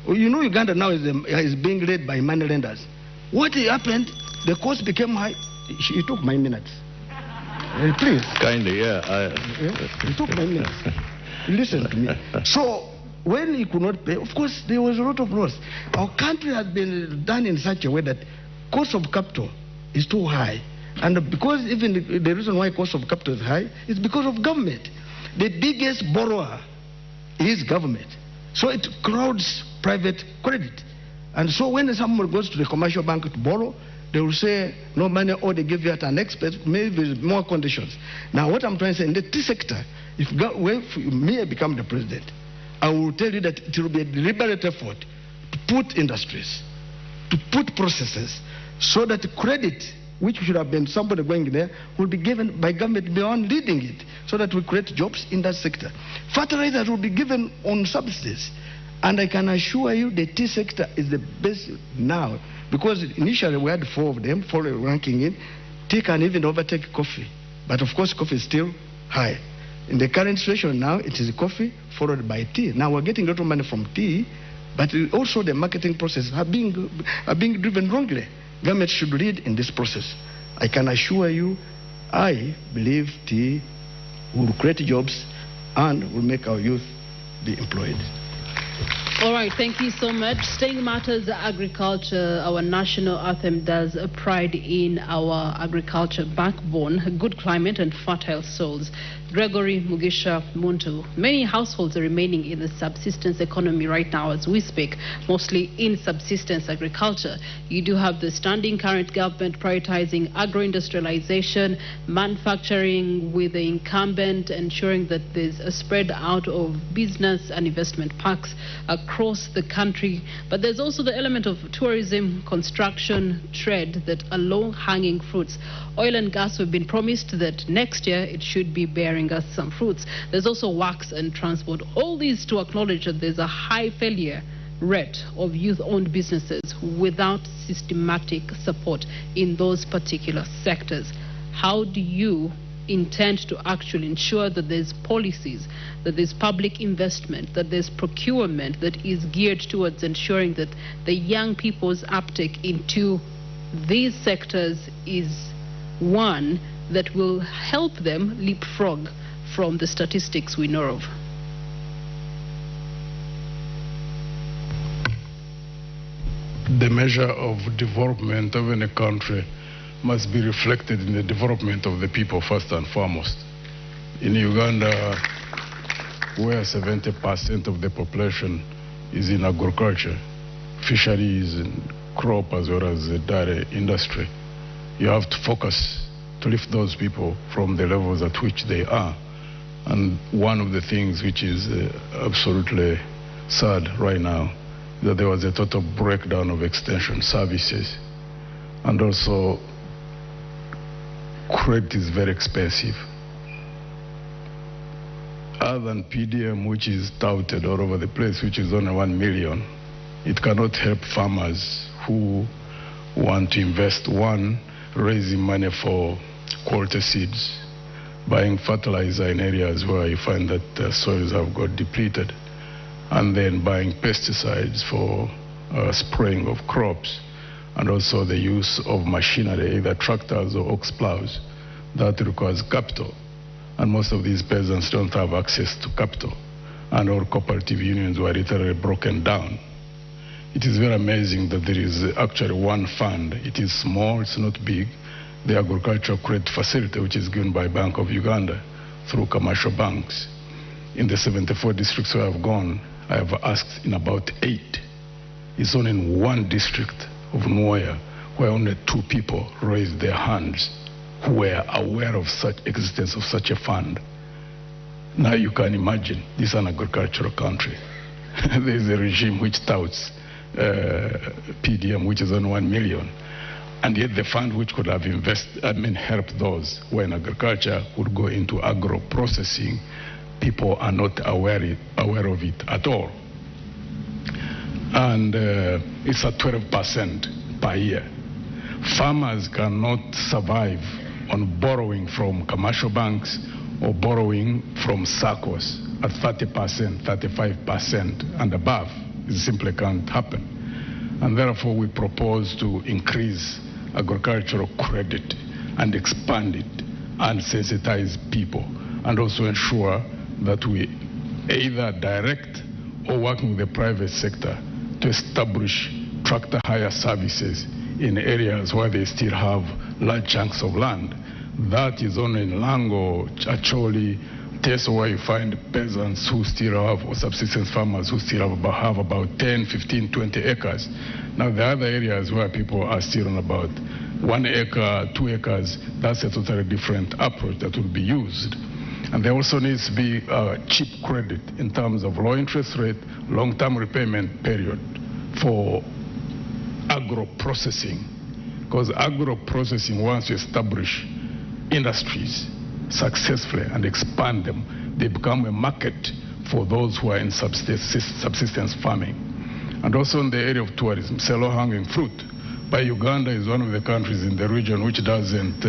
You know Uganda now is being led by money lenders. What happened, the cost became high. He took my minutes. Please. Kindly, yeah. He took my minutes. Listen to me. So, when he could not pay, of course, there was a lot of loss. Our country has been done in such a way that cost of capital is too high. And because even the reason why cost of capital is high is because of government. The biggest borrower is government. So it crowds private credit. And so when someone goes to the commercial bank to borrow, they will say no money, or they give you at an expense, maybe with more conditions. Now what I'm trying to say, in the tea sector, if me become the president, I will tell you that it will be a deliberate effort to put industries, to put processes, so that credit, which should have been somebody going there, will be given by government beyond leading it, so that we create jobs in that sector. Fertilizers will be given on subsidies. And I can assure you the tea sector is the best now, because initially we had 4 of them, 4 ranking in. Tea can even overtake coffee. But of course coffee is still high. In the current situation now, it is coffee followed by tea. Now we're getting a lot of money from tea, but also the marketing process are being driven wrongly. Government should lead in this process. I can assure you, I believe tea will create jobs and will make our youth be employed. All right, thank you so much. Staying matters agriculture, our national anthem does pride in our agriculture backbone, good climate and fertile soils. Gregory Mugisha Muntu, many households are remaining in the subsistence economy right now as we speak, mostly in subsistence agriculture. You do have the standing current government prioritizing agro-industrialization, manufacturing with the incumbent, ensuring that there's a spread out of business and investment parks across the country. But there's also the element of tourism, construction, trade that are low-hanging fruits. Oil and gas, we've been promised that next year it should be bearing us some fruits. There's also works and transport. All these to acknowledge that there's a high failure rate of youth-owned businesses without systematic support in those particular sectors. How do you intend to actually ensure that there's policies, that there's public investment, that there's procurement that is geared towards ensuring that the young people's uptake into these sectors is one that will help them leapfrog from the statistics we know of? The measure of development of any country must be reflected in the development of the people first and foremost. In Uganda, where 70% of the population is in agriculture, fisheries and crop as well as the dairy industry, you have to focus to lift those people from the levels at which they are. And one of the things which is absolutely sad right now is that there was a total breakdown of extension services. And also, credit is very expensive. Other than PDM, which is touted all over the place, which is only 1 million, it cannot help farmers who want to invest. One, raising money for quality seeds, buying fertilizer in areas where you find that soils have got depleted, and then buying pesticides for spraying of crops, and also the use of machinery, either tractors or ox plows. That requires capital, and most of these peasants don't have access to capital. and our cooperative unions were literally broken down. It is very amazing that there is actually one fund. It is small, it's not big, the Agricultural Credit Facility, which is given by Bank of Uganda through commercial banks. In the 74 districts where I've gone, I have asked in about 8. It's only in one district of Nwoya where only 2 people raised their hands who were aware of such existence of such a fund. Now you can imagine, this is an agricultural country. There is a regime which touts PDM, which is on 1 million. And yet the fund which could have helped those who are in agriculture would go into agro-processing. People are not aware of it at all. And it's at 12% per year. Farmers cannot survive on borrowing from commercial banks or borrowing from SACCOs at 30%, 35% and above. It simply can't happen. And therefore we propose to increase agricultural credit and expand it and sensitize people, and also ensure that we either direct or working with the private sector to establish tractor hire services in areas where they still have large chunks of land. That is only in Lango, Acholi, Teso, where you find peasants who still have, or subsistence farmers who still have about 10, 15, 20 acres. Now the other areas where people are still on about 1 acre, 2 acres, that's a totally different approach that will be used. And there also needs to be cheap credit in terms of low interest rate, long-term repayment period for agro-processing. Because agro-processing, once you establish industries successfully and expand them, they become a market for those who are in subsistence farming. And also in the area of tourism, low-hanging fruit. But Uganda is one of the countries in the region which doesn't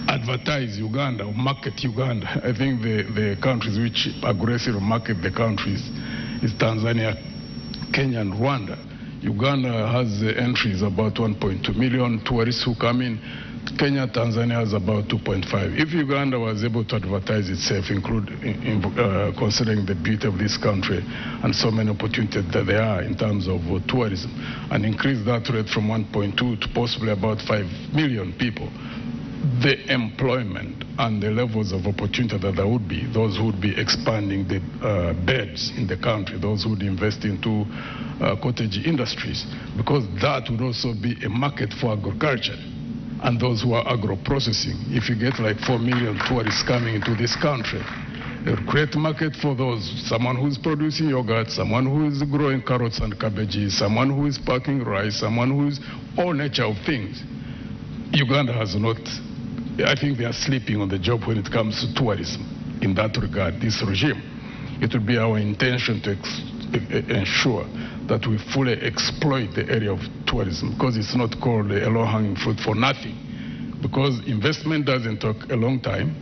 advertise Uganda or market Uganda. I think the countries which aggressively market the countries is Tanzania, Kenya, and Rwanda. Uganda has entries about 1.2 million tourists who come in. Kenya, Tanzania has about 2.5. If Uganda was able to advertise itself, considering the beauty of this country and so many opportunities that there are in terms of tourism, and increase that rate from 1.2 to possibly about 5 million people, the employment and the levels of opportunity that there would be, those who would be expanding the beds in the country, those who would invest into cottage industries, because that would also be a market for agriculture and those who are agro-processing. If you get like 4 million tourists coming into this country, it will create a market for those, someone who is producing yogurt, someone who is growing carrots and cabbages, someone who is packing rice, someone who is all nature of things. Uganda has not, I think they are sleeping on the job when it comes to tourism in that regard, this regime. It would be our intention to ensure that we fully exploit the area of tourism, because it's not called a low-hanging fruit for nothing. Because investment doesn't take a long time.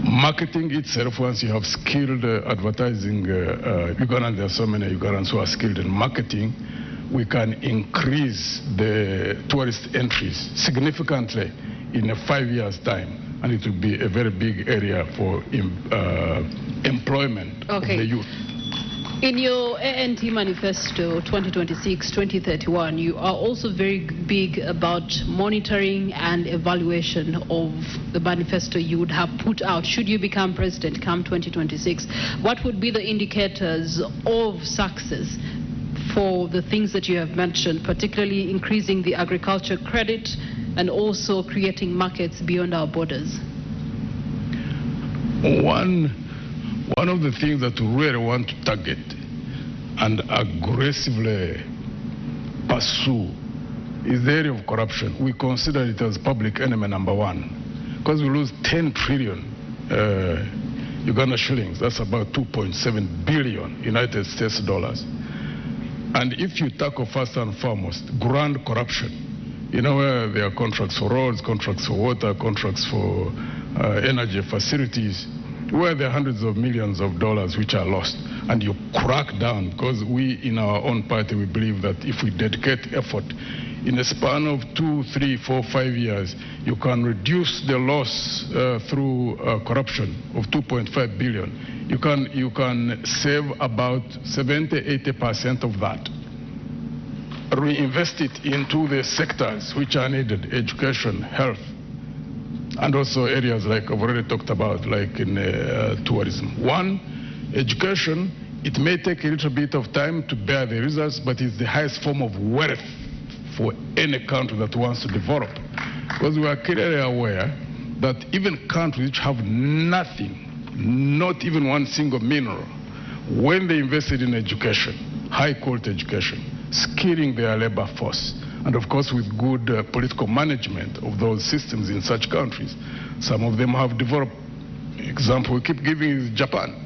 Marketing itself, once you have skilled advertising, Ugandans, there are so many Ugandans who are skilled in marketing, we can increase the tourist entries significantly in a 5 years' time, and it will be a very big area for employment of the youth. In your ANT manifesto 2026-2031, you are also very big about monitoring and evaluation of the manifesto you would have put out should you become president come 2026. What would be the indicators of success for the things that you have mentioned, particularly increasing the agriculture credit and also creating markets beyond our borders? One of the things that we really want to target and aggressively pursue is the area of corruption. We consider it as public enemy number one, because we lose 10 trillion Uganda shillings. That's about 2.7 billion United States dollars. And if you tackle first and foremost grand corruption, you know, where there are contracts for roads, contracts for water, contracts for energy facilities, where there are hundreds of millions of dollars which are lost, and you crack down, because we in our own party, we believe that if we dedicate effort in a span of 2, 3, 4, 5 years, you can reduce the loss through corruption of 2.5 billion. You can save about 70–80% of that. Reinvest it into the sectors which are needed: education, health, and also areas like I've already talked about, like in tourism. One, education, it may take a little bit of time to bear the results, but it's the highest form of wealth for any country that wants to develop. Because we are clearly aware that even countries which have nothing, not even one single mineral, when they invested in education, high quality education, skilling their labor force, and of course with good political management of those systems in such countries, some of them have developed. Example we keep giving is Japan.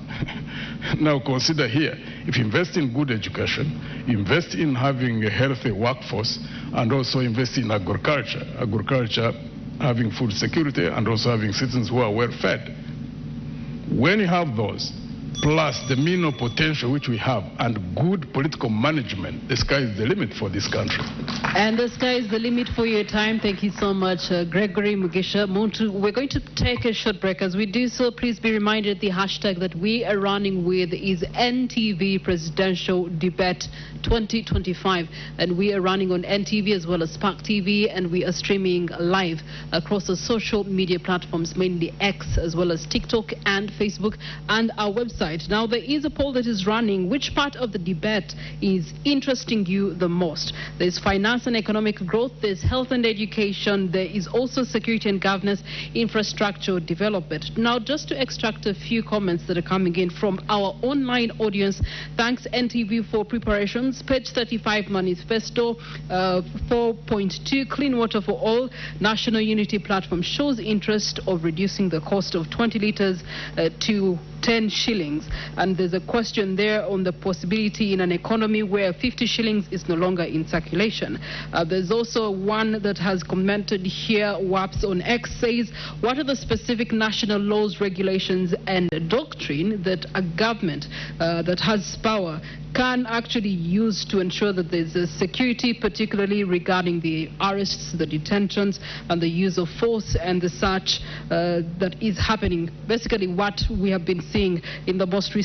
Now consider here, if you invest in good education, invest in having a healthy workforce, and also invest in agriculture, having food security, and also having citizens who are well fed. When you have those, plus the mineral potential which we have, and good political management, the sky is the limit for this country. And the sky is the limit for your time. Thank you so much, Gregory Mugisha Muntu. We're going to take a short break. As we do so, please be reminded the hashtag that we are running with is NTV Presidential Debate 2025. And we are running on NTV as well as Spark TV, and we are streaming live across the social media platforms, mainly X as well as TikTok and Facebook, and our website. Now, there is a poll that is running. Which part of the debate is interesting you the most? There's finance and economic growth, there's health and education, there is also security and governance, infrastructure development. Now, just to extract a few comments that are coming in from our online audience, thanks NTV for preparations. Page 35 Manifesto 4.2, clean water for all. National Unity Platform shows interest of reducing the cost of 20 litres to 10 shillings. And there's a question there on the possibility in an economy where 50 shillings is no longer in circulation. There's also one that has commented here. WAPS on X says, what are the specific national laws, regulations and doctrine that a government that has power can actually use to ensure that there's a security, particularly regarding the arrests, the detentions, and the use of force and the such that is happening? Basically what we have been seeing in the most recent